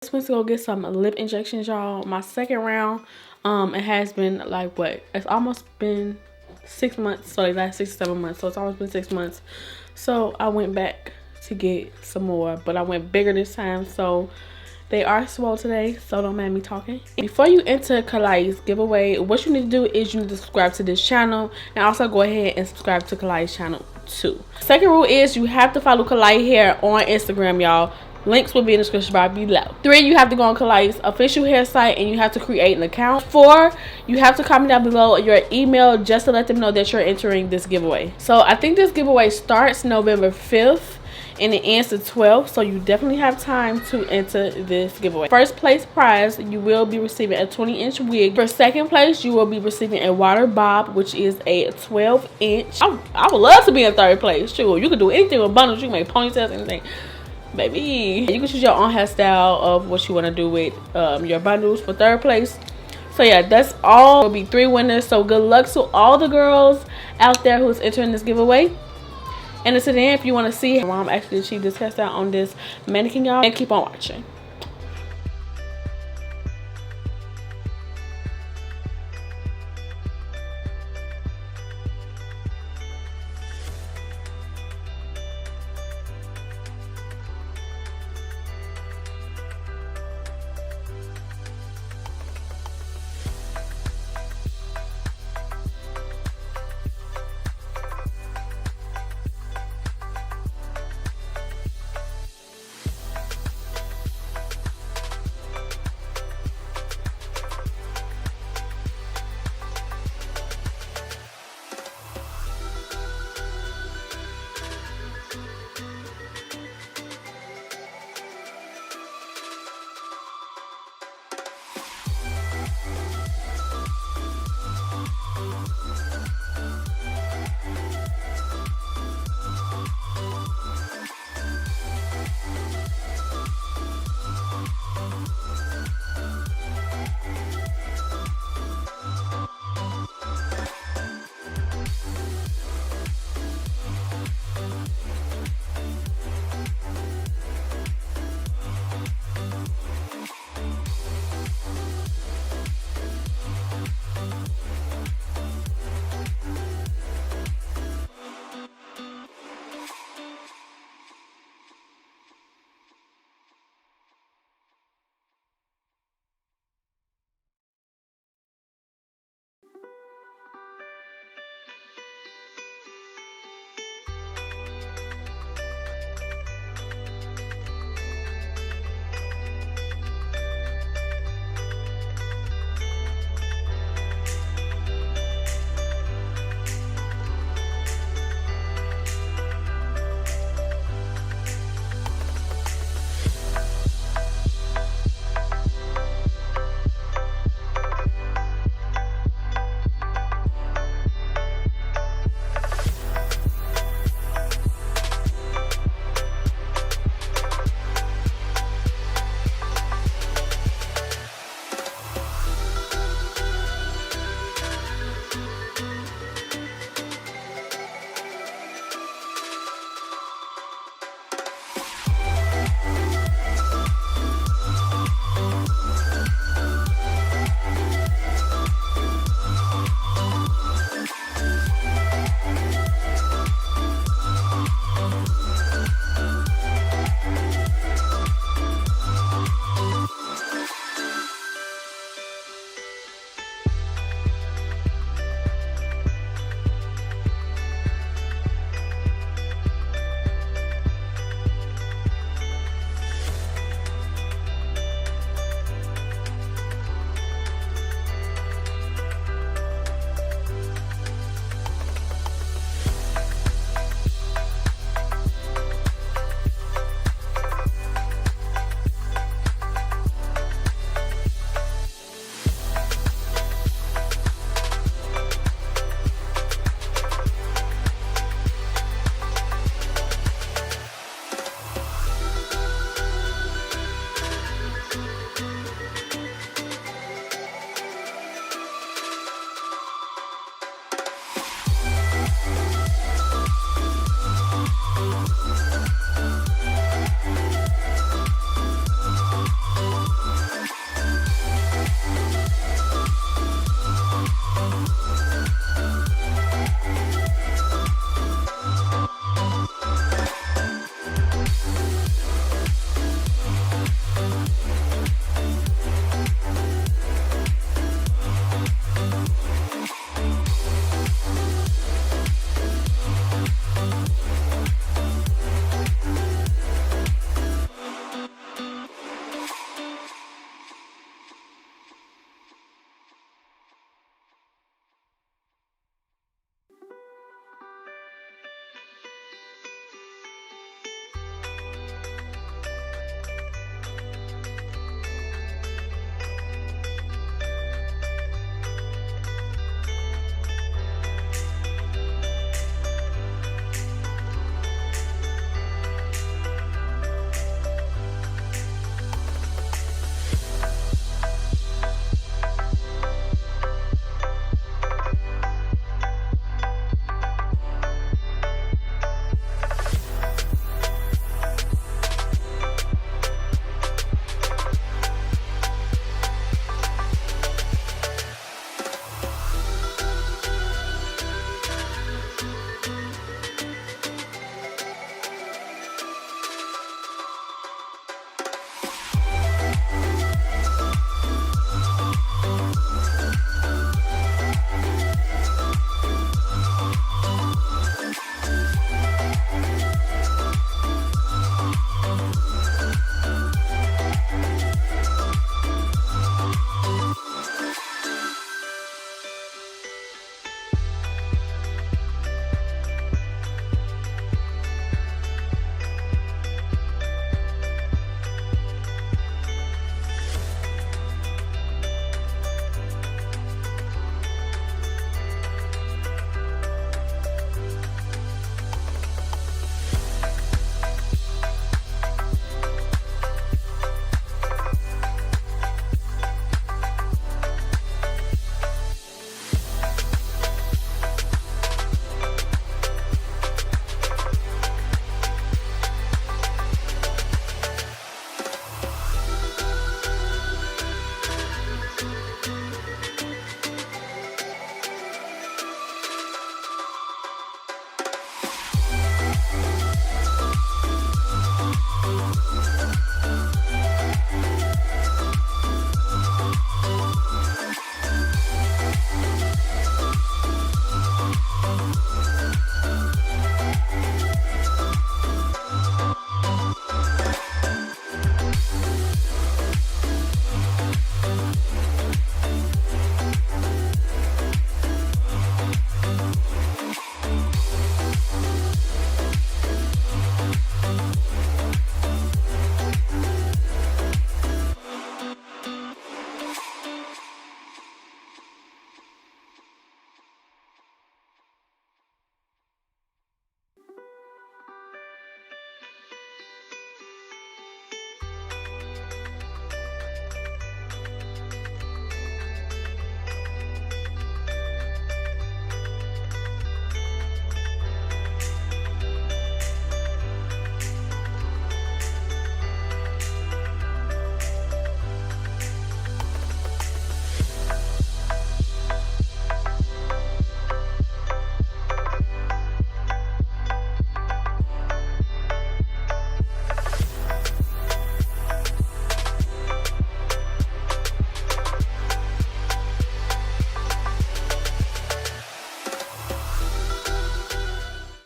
just went to go get some lip injections, y'all. My second round. It has been like what? It's almost been 6 months. So like last 6 to 7 months. So it's almost been 6 months. So I went back to get some more, but I went bigger this time. So they are swole today, so don't mind me talking. Before you enter Klaiyi's giveaway, what you need to do is you need to subscribe to this channel, and also go ahead and subscribe to Klaiyi's channel too. Second rule is you have to follow Klaiyi hair on Instagram, y'all. Links will be in the description bar below. 3, you have to go on Klaiyi's official hair site and you have to create an account. 4, you have to comment down below your email just to let them know that you're entering this giveaway. So I think this giveaway starts November 5th. And it ends the 12th, so you definitely have time to enter this giveaway. First place prize, you will be receiving a 20-inch wig. For second place, you will be receiving a water bob, which is a 12-inch. I would love to be in third place. Sure, you can do anything with bundles. You can make ponytails, anything. Baby, you can choose your own hairstyle of what you want to do with your bundles for third place. So yeah, that's all. There will be 3 winners, so good luck to all the girls out there who's entering this giveaway. And until then, if you want to see how I'm actually achieve this hairstyle on this mannequin, y'all, and keep on watching.